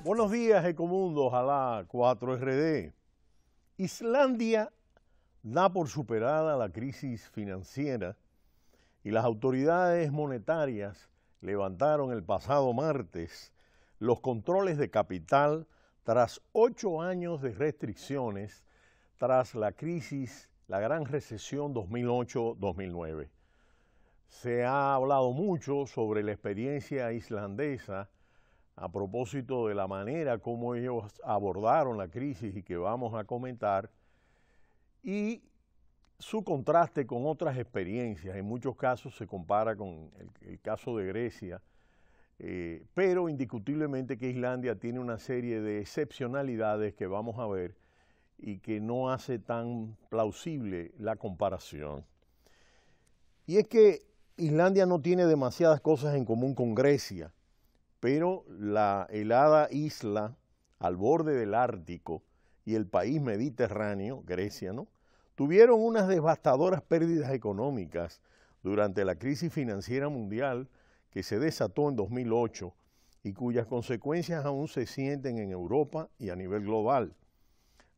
Buenos días, Ecomundo, ojalá 4RD. Islandia da por superada la crisis financiera y las autoridades monetarias levantaron el pasado martes los controles de capital tras 8 años de restricciones tras la crisis, la gran recesión 2008-2009. Se ha hablado mucho sobre la experiencia islandesa a propósito de la manera como ellos abordaron la crisis y que vamos a comentar, y su contraste con otras experiencias. En muchos casos se compara con el caso de Grecia, pero indiscutiblemente que Islandia tiene una serie de excepcionalidades que vamos a ver y que no hace tan plausible la comparación. Y es que Islandia no tiene demasiadas cosas en común con Grecia, pero la helada isla al borde del Ártico y el país mediterráneo, Grecia, ¿no?, tuvieron unas devastadoras pérdidas económicas durante la crisis financiera mundial que se desató en 2008 y cuyas consecuencias aún se sienten en Europa y a nivel global.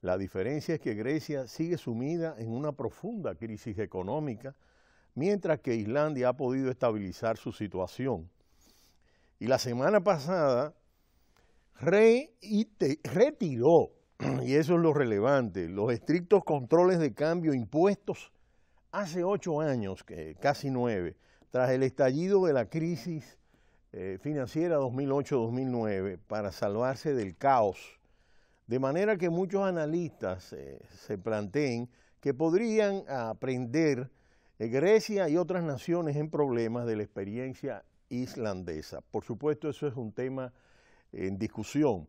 La diferencia es que Grecia sigue sumida en una profunda crisis económica, mientras que Islandia ha podido estabilizar su situación. Y la semana pasada retiró, y eso es lo relevante, los estrictos controles de cambio impuestos hace 8 años, casi 9, tras el estallido de la crisis financiera 2008-2009, para salvarse del caos. De manera que muchos analistas se planteen que podrían aprender Grecia y otras naciones en problemas de la experiencia islandesa. Por supuesto, eso es un tema en discusión.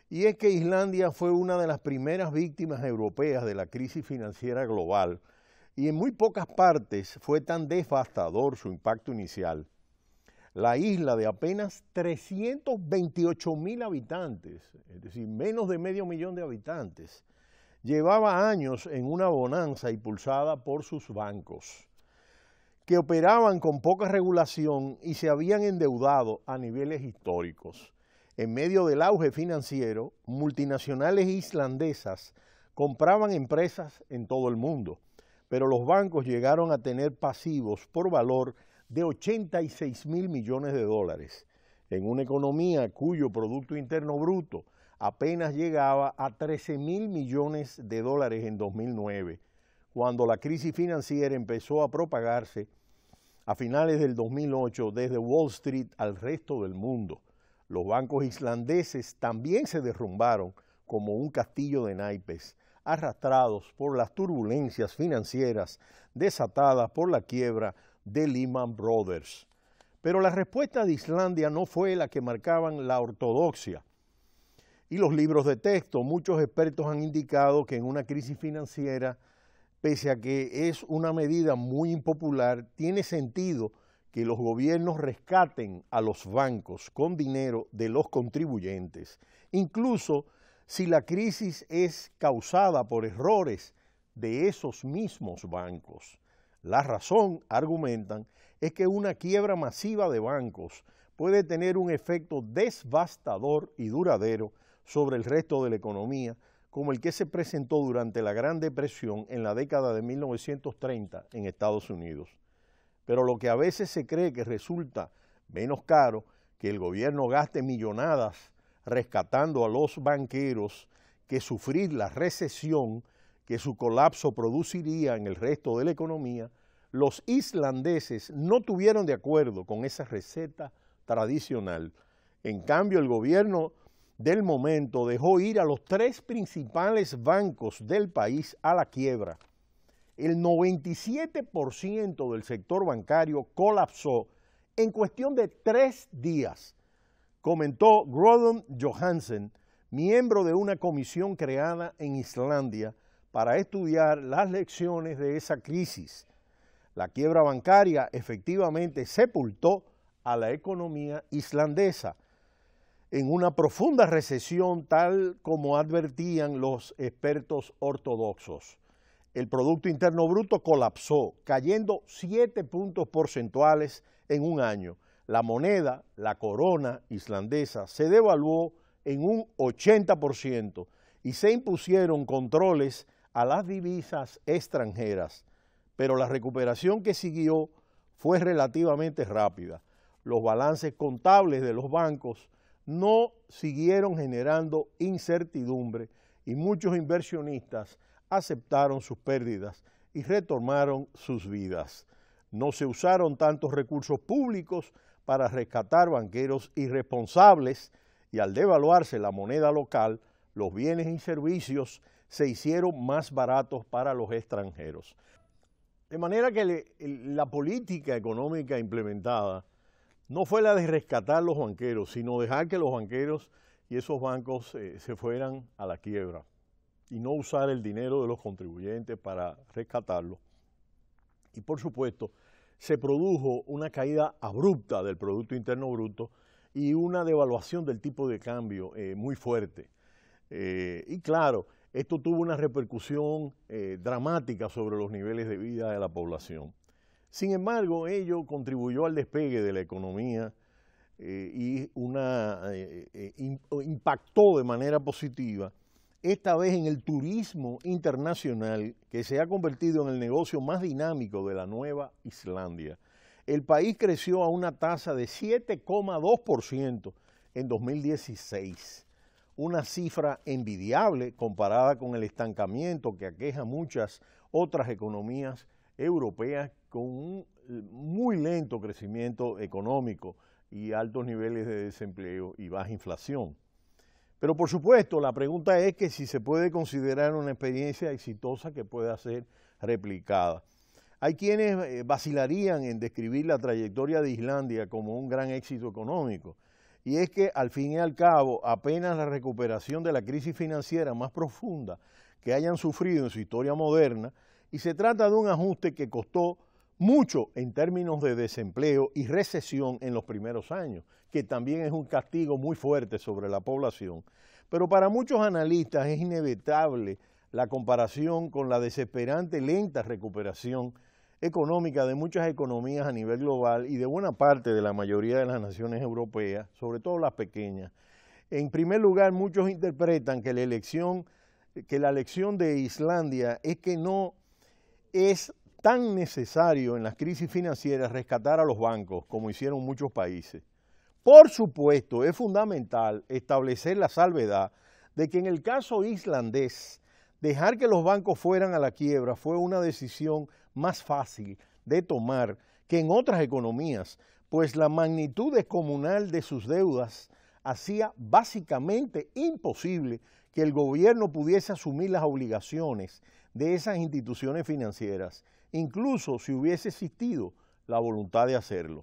Y es que Islandia fue una de las primeras víctimas europeas de la crisis financiera global y en muy pocas partes fue tan devastador su impacto inicial. La isla, de apenas 328,000 habitantes, es decir, menos de medio millón de habitantes, llevaba años en una bonanza impulsada por sus bancos, que operaban con poca regulación y se habían endeudado a niveles históricos. En medio del auge financiero, multinacionales islandesas compraban empresas en todo el mundo, pero los bancos llegaron a tener pasivos por valor de 86,000 millones de dólares, en una economía cuyo Producto Interno Bruto apenas llegaba a 13,000 millones de dólares en 2009, cuando la crisis financiera empezó a propagarse a finales del 2008 desde Wall Street al resto del mundo. Los bancos islandeses también se derrumbaron como un castillo de naipes, arrastrados por las turbulencias financieras desatadas por la quiebra de Lehman Brothers. Pero la respuesta de Islandia no fue la que marcaban la ortodoxia y los libros de texto. Muchos expertos han indicado que en una crisis financiera, pese a que es una medida muy impopular, tiene sentido que los gobiernos rescaten a los bancos con dinero de los contribuyentes, incluso si la crisis es causada por errores de esos mismos bancos. La razón, argumentan, es que una quiebra masiva de bancos puede tener un efecto devastador y duradero sobre el resto de la economía, como el que se presentó durante la Gran Depresión en la década de 1930 en Estados Unidos. Pero lo que a veces se cree que resulta menos caro que el gobierno gaste millonadas rescatando a los banqueros que sufrir la recesión que su colapso produciría en el resto de la economía, los islandeses no tuvieron de acuerdo con esa receta tradicional. En cambio, el gobierno del momento dejó ir a los 3 principales bancos del país a la quiebra. El 97% del sector bancario colapsó en cuestión de 3 días, comentó Gordon Johansen, miembro de una comisión creada en Islandia para estudiar las lecciones de esa crisis. La quiebra bancaria efectivamente sepultó a la economía islandesa en una profunda recesión, tal como advertían los expertos ortodoxos. El Producto Interno Bruto colapsó, cayendo 7 puntos porcentuales en un año. La moneda, la corona islandesa, se devaluó en un 80% y se impusieron controles a las divisas extranjeras, pero la recuperación que siguió fue relativamente rápida. Los balances contables de los bancos no siguieron generando incertidumbre y muchos inversionistas aceptaron sus pérdidas y retomaron sus vidas. No se usaron tantos recursos públicos para rescatar banqueros irresponsables y al devaluarse la moneda local, los bienes y servicios se hicieron más baratos para los extranjeros. De manera que la política económica implementada no fue la de rescatar los banqueros, sino dejar que los banqueros y esos bancos se fueran a la quiebra y no usar el dinero de los contribuyentes para rescatarlo. Y por supuesto, se produjo una caída abrupta del Producto Interno Bruto y una devaluación del tipo de cambio muy fuerte. Y claro, esto tuvo una repercusión dramática sobre los niveles de vida de la población. Sin embargo, ello contribuyó al despegue de la economía y impactó de manera positiva, esta vez en el turismo internacional, que se ha convertido en el negocio más dinámico de la Nueva Islandia. El país creció a una tasa de 7,2% en 2016, una cifra envidiable comparada con el estancamiento que aqueja muchas otras economías europeas con un muy lento crecimiento económico y altos niveles de desempleo y baja inflación. Pero por supuesto, la pregunta es que si se puede considerar una experiencia exitosa que pueda ser replicada. Hay quienes vacilarían en describir la trayectoria de Islandia como un gran éxito económico, y es que al fin y al cabo apenas la recuperación de la crisis financiera más profunda que hayan sufrido en su historia moderna, y se trata de un ajuste que costó mucho en términos de desempleo y recesión en los primeros años, que también es un castigo muy fuerte sobre la población. Pero para muchos analistas es inevitable la comparación con la desesperante lenta recuperación económica de muchas economías a nivel global y de buena parte de la mayoría de las naciones europeas, sobre todo las pequeñas. En primer lugar, muchos interpretan que la lección de Islandia es que no es tan necesario en las crisis financieras rescatar a los bancos como hicieron muchos países. Por supuesto, es fundamental establecer la salvedad de que en el caso islandés, dejar que los bancos fueran a la quiebra fue una decisión más fácil de tomar que en otras economías, pues la magnitud descomunal de sus deudas hacía básicamente imposible que el gobierno pudiese asumir las obligaciones de esas instituciones financieras, incluso si hubiese existido la voluntad de hacerlo.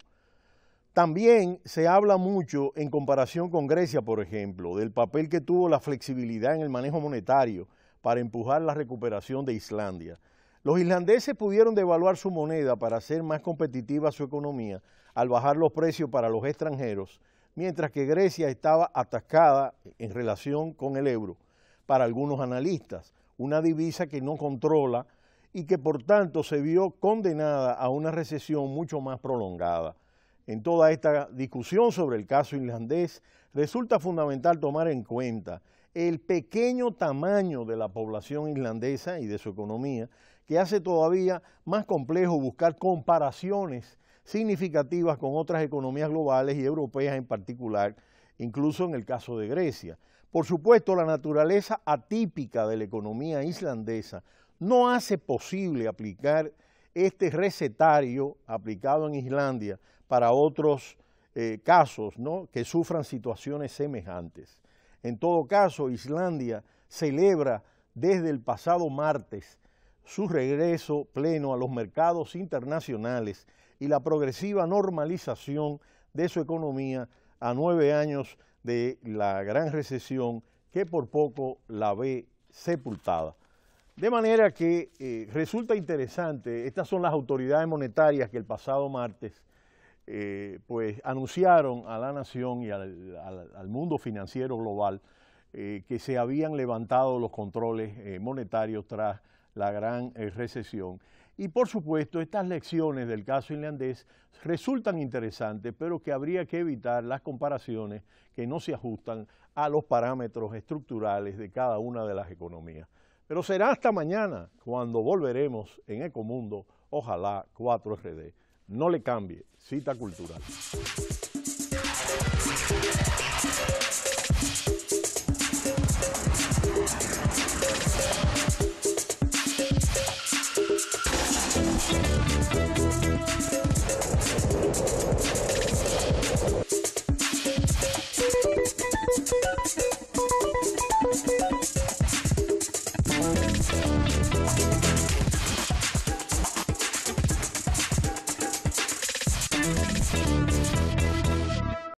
También se habla mucho en comparación con Grecia, por ejemplo, del papel que tuvo la flexibilidad en el manejo monetario para empujar la recuperación de Islandia. Los islandeses pudieron devaluar su moneda para hacer más competitiva su economía al bajar los precios para los extranjeros, mientras que Grecia estaba atascada en relación con el euro, para algunos analistas, una divisa que no controla y que por tanto se vio condenada a una recesión mucho más prolongada. En toda esta discusión sobre el caso islandés, resulta fundamental tomar en cuenta el pequeño tamaño de la población islandesa y de su economía, que hace todavía más complejo buscar comparaciones significativas con otras economías globales y europeas en particular, incluso en el caso de Grecia. Por supuesto, la naturaleza atípica de la economía islandesa no hace posible aplicar este recetario aplicado en Islandia para otros casos, ¿no?, que sufran situaciones semejantes. En todo caso, Islandia celebra desde el pasado martes su regreso pleno a los mercados internacionales y la progresiva normalización de su economía a 9 años de la gran recesión que por poco la ve sepultada. De manera que resulta interesante, estas son las autoridades monetarias que el pasado martes pues anunciaron a la nación y al mundo financiero global que se habían levantado los controles monetarios tras la gran recesión Y por supuesto, estas lecciones del caso irlandés resultan interesantes, pero que habría que evitar las comparaciones que no se ajustan a los parámetros estructurales de cada una de las economías. Pero será hasta mañana cuando volveremos en Ecomundo, ojalá 4RD. No le cambie, cita cultural.